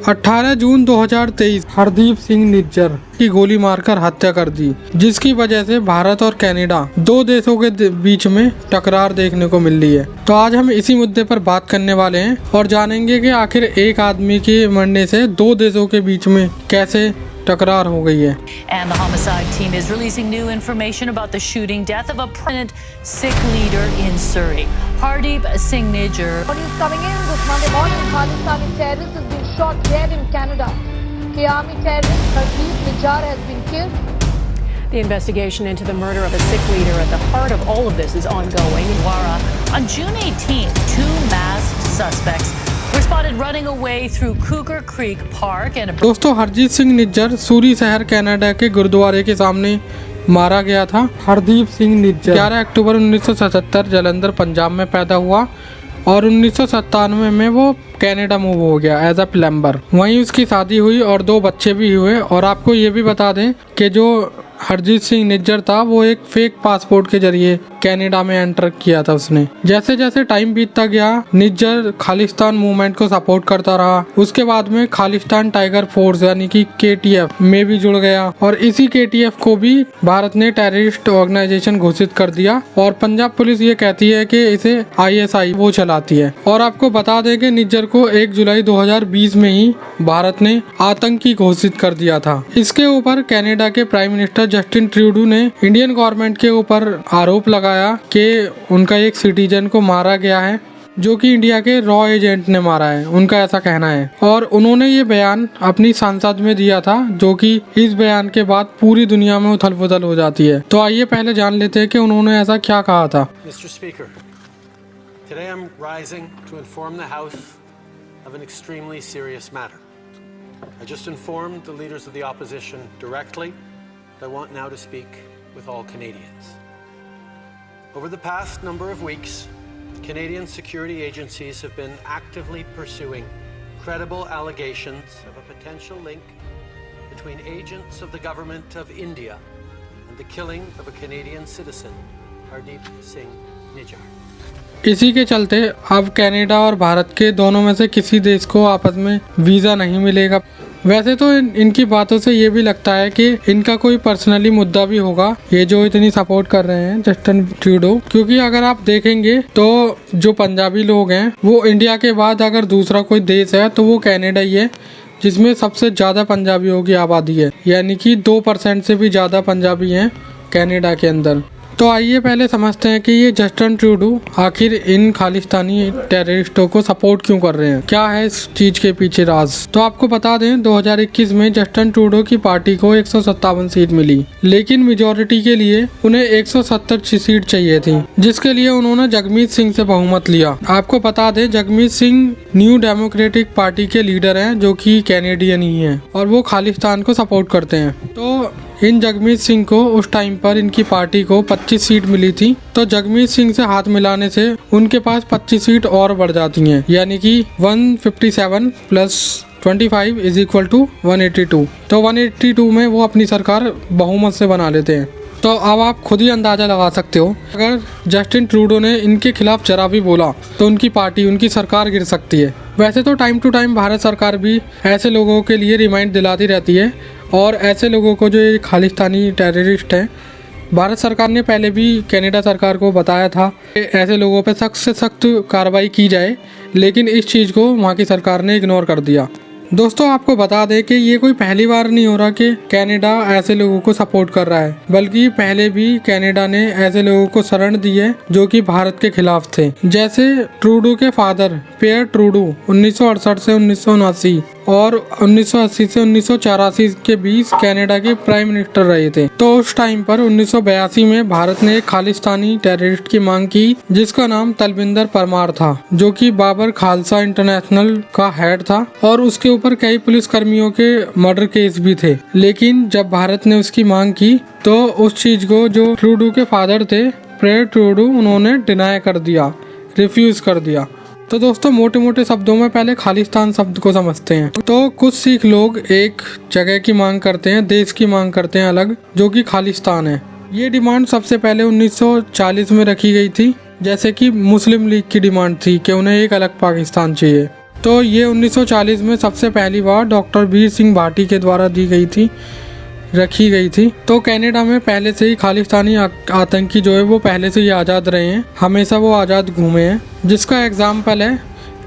18 जून 2023 हरदीप सिंह निज्जर की गोली मारकर हत्या कर दी, जिसकी वजह से भारत और कनाडा दो देशों के बीच में टकरार देखने को मिल रही है। तो आज हम इसी मुद्दे पर बात करने वाले हैं और जानेंगे कि आखिर एक आदमी के मरने से दो देशों के बीच में कैसे टकरार हो गई है। And the homicide team is releasing new information about the shooting death of a prominent Sikh leader in Surrey. Hardeep Singh Nijjar. News coming in this Monday morning, Khalistani terrorist has been shot dead in Canada. Qiyami terrorist Hardeep Nijjar has been killed. The investigation into the murder of a Sikh leader at the heart of all of this is ongoing. Wara. On June 18th, two masked suspects were spotted running away through Cougar Creek Park and दोस्तों, हरजीत सिंह निज्जर सूरी शहर Canada के गुरुद्वारे के सामने मारा गया था। हरदीप सिंह निज्जर 11 अक्टूबर 1977 जालंधर पंजाब में पैदा हुआ और 1997 में वो कनाडा मूव हो गया एज अ प्लम्बर। वहीं उसकी शादी हुई और दो बच्चे भी हुए। और आपको ये भी बता दें कि जो हरजीत सिंह निज्जर था वो एक फेक पासपोर्ट के जरिए कनाडा में एंटर किया था उसने। जैसे जैसे टाइम बीतता गया, निज्जर खालिस्तान मूवमेंट को सपोर्ट करता रहा। उसके बाद में खालिस्तान टाइगर फोर्स यानी कि KTF में भी जुड़ गया और इसी KTF को भी भारत ने टेररिस्ट ऑर्गेनाइजेशन घोषित कर दिया और पंजाब पुलिस ये कहती है कि इसे ISI वो चलाती है। और आपको बता दें कि निज्जर को 1 जुलाई 2020 में ही भारत ने आतंकी घोषित कर दिया था। इसके ऊपर कनाडा के प्राइम मिनिस्टर जस्टिन ट्रूडो ने इंडियन गवर्नमेंट के ऊपर आरोप लगाया कि उनका एक सिटीजन को मारा गया है जो कि इंडिया के रॉ एजेंट ने मारा है, उनका ऐसा कहना है। और उन्होंने ये बयान अपनी संसद में दिया था, जो कि इस बयान के बाद पूरी दुनिया में उथल पुथल हो जाती है। तो आइए पहले जान लेते हैं कि उन्होंने ऐसा क्या कहा था। Mr. Speaker, today I'm rising to inform the House of an extremely serious matter. I just informed the leaders of the opposition directly. I want now to speak with all Canadians. Over the past number of weeks, Canadian security agencies have been actively pursuing credible allegations of a potential link between agents of the government of India and the killing of a Canadian citizen, Hardeep Singh Nijjar. इसी के चलते अब Canada और भारत के दोनों में से किसी देश को आपस में वीज़ा नहीं मिलेगा। वैसे तो इनकी बातों से ये भी लगता है कि इनका कोई पर्सनली मुद्दा भी होगा, ये जो इतनी सपोर्ट कर रहे हैं जस्टिन ट्रूडो। क्योंकि अगर आप देखेंगे तो जो पंजाबी लोग हैं वो इंडिया के बाद अगर दूसरा कोई देश है तो वो कनाडा ही है, जिसमें सबसे ज़्यादा पंजाबियों की आबादी है, यानी कि 2% से भी ज़्यादा पंजाबी हैं कनाडा के अंदर। तो आइए पहले समझते हैं कि ये जस्टिन ट्रूडो आखिर इन खालिस्तानी टेररिस्टों को सपोर्ट क्यों कर रहे हैं, क्या है इस चीज के पीछे राज। तो आपको बता दें 2021 में जस्टिन ट्रूडो की पार्टी को 157 सीट मिली, लेकिन मेजोरिटी के लिए उन्हें 170 सीट चाहिए थी, जिसके लिए उन्होंने जगमीत सिंह से बहुमत लिया। आपको बता दें Jagmeet Singh new democratic party के लीडर हैं, जो कि कैनेडियन ही हैं और वो खालिस्तान को सपोर्ट करते हैं। तो इन जगमीत सिंह को उस टाइम पर इनकी पार्टी को 25 सीट मिली थी। तो जगमीत सिंह से हाथ मिलाने से उनके पास 25 सीट और बढ़ जाती हैं, यानी कि 157 + 25 = 182। तो 182 में वो अपनी सरकार बहुमत से बना लेते हैं। तो अब आप खुद ही अंदाज़ा लगा सकते हो, अगर जस्टिन ट्रूडो ने इनके खिलाफ जरा भी बोला तो उनकी पार्टी, उनकी सरकार गिर सकती है। वैसे तो टाइम टू टाइम भारत सरकार भी ऐसे लोगों के लिए रिमाइंड दिलाती रहती है और ऐसे लोगों को जो ये खालिस्तानी टेररिस्ट हैं, भारत सरकार ने पहले भी कनाडा सरकार को बताया था कि ऐसे लोगों पर सख्त से सख्त कार्रवाई की जाए, लेकिन इस चीज़ को वहाँ की सरकार ने इग्नोर कर दिया। दोस्तों, आपको बता दें कि ये कोई पहली बार नहीं हो रहा कि कनाडा ऐसे लोगों को सपोर्ट कर रहा है, बल्कि पहले भी कनाडा ने ऐसे लोगों को शरण दी है जो कि भारत के खिलाफ थे। जैसे ट्रूडो के फादर पियर ट्रूडो 1968 से 1979 और 1980 से 1984 के बीच कनाडा के प्राइम मिनिस्टर रहे थे। तो उस टाइम पर 1982 में भारत ने एक खालिस्तानी टेररिस्ट की मांग की, जिसका नाम तलविंदर परमार था, जो कि बाबर खालसा इंटरनेशनल का हेड था और उसके ऊपर कई पुलिस कर्मियों के मर्डर केस भी थे। लेकिन जब भारत ने उसकी मांग की तो उस चीज को जो ट्रूडो के फादर थे पियर ट्रूडो, उन्होंने डिनाई कर दिया, रिफ्यूज कर दिया। तो दोस्तों, मोटे मोटे शब्दों में पहले खालिस्तान शब्द को समझते हैं। तो कुछ सिख लोग एक जगह की मांग करते हैं, देश की मांग करते हैं अलग, जो कि खालिस्तान है। ये डिमांड सबसे पहले 1940 में रखी गई थी, जैसे कि मुस्लिम लीग की डिमांड थी कि उन्हें एक अलग पाकिस्तान चाहिए। तो ये 1940 में सबसे पहली बार डॉक्टर वीर सिंह भाटी के द्वारा रखी गई थी। तो कनाडा में पहले से ही खालिस्तानी आतंकी जो है वो पहले से ही आज़ाद रहे हैं, हमेशा वो आज़ाद घूमे हैं। जिसका एग्जाम्पल है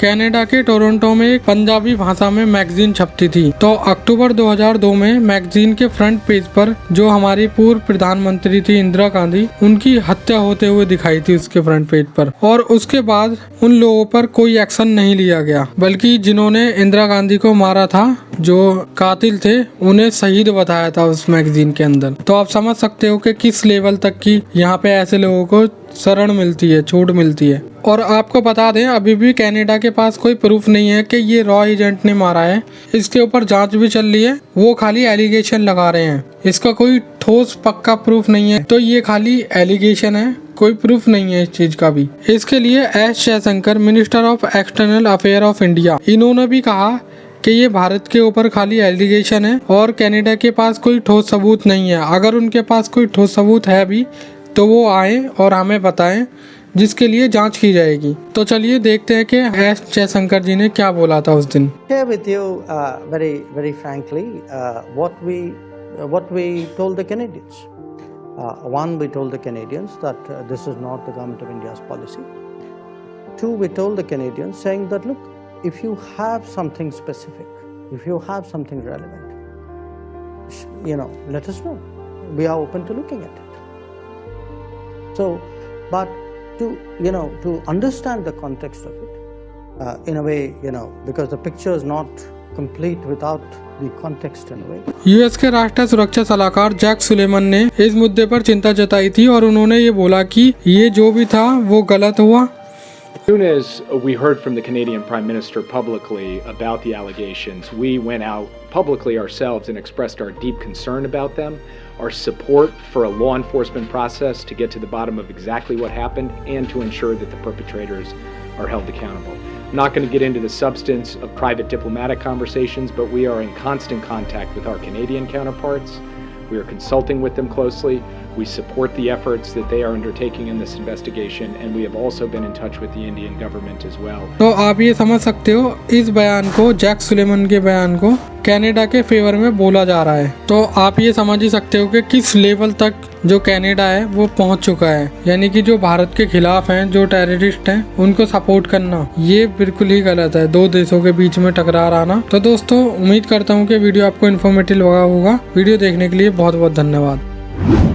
कनाडा के टोरंटो में एक पंजाबी भाषा में मैगजीन छपती थी। तो अक्टूबर 2002 में मैगजीन के फ्रंट पेज पर जो हमारी पूर्व प्रधानमंत्री थी इंदिरा गांधी, उनकी हत्या होते हुए दिखाई थी उसके फ्रंट पेज पर। और उसके बाद उन लोगों पर कोई एक्शन नहीं लिया गया, बल्कि जिन्होंने इंदिरा गांधी को मारा था, जो कातिल थे, उन्हें शहीद बताया था उस मैगजीन के अंदर। तो आप समझ सकते हो कि किस लेवल तक की यहाँ पे ऐसे लोगों को शरण मिलती है, छूट मिलती है। और आपको बता दें, अभी भी कनाडा के पास कोई प्रूफ नहीं है कि ये रॉ एजेंट ने मारा है। इसके ऊपर जांच भी चल रही है, वो खाली एलिगेशन लगा रहे हैं, इसका कोई ठोस पक्का प्रूफ नहीं है। तो ये खाली एलिगेशन है, कोई प्रूफ नहीं है इस चीज का भी। इसके लिए S Jaishankar, minister of external affair of India, इन्होंने भी कहा कि ये भारत के ऊपर खाली एलिगेशन है और कनाडा के पास कोई ठोस सबूत नहीं है। अगर उनके पास कोई ठोस सबूत है भी तो वो आए और हमें बताएं, जिसके लिए जांच की जाएगी। तो चलिए देखते हैं कि एस जयशंकर जी ने क्या बोला था उस दिन। Share with you very frankly what we told the Canadians. One, we told the Canadians that this is not the government of India's policy. Two, we told the Canadians saying that look, if you have something specific, if you have something relevant, let us know. We are open to looking at it. So, but to understand the context of it, in a way, because the picture is not complete without the context in a way. US के राष्ट्रीय सुरक्षा सलाहकार Jack Suleman ने इस मुद्दे पर चिंता जताई थी और उन्होंने ये बोला कि ये जो भी था वो गलत हुआ। As soon as we heard from the Canadian Prime Minister publicly about the allegations, we went out publicly ourselves and expressed our deep concern about them, our support for a law enforcement process to get to the bottom of exactly what happened and to ensure that the perpetrators are held accountable. I'm not going to get into the substance of private diplomatic conversations, but we are in constant contact with our Canadian counterparts. We are consulting with them closely. We support the efforts that they are undertaking in this investigation, and we have also been in touch with the Indian government as well. तो आप ये समझ सकते हो, इस बयान को, Jack Suleman के बयान को कनाडा के फेवर में बोला जा रहा है। तो आप ये समझ ही सकते हो कि किस लेवल तक जो कनाडा है वो पहुंच चुका है। यानी कि जो भारत के खिलाफ हैं, जो टेररिस्ट हैं, उनको सपोर्ट करना ये बिल्कुल ही गलत है, दो देशों के बीच में टकरार आना। तो दोस्तों, उम्मीद करता हूँ कि वीडियो आपको इन्फॉर्मेटिव लगा होगा। वीडियो देखने के लिए बहुत बहुत धन्यवाद।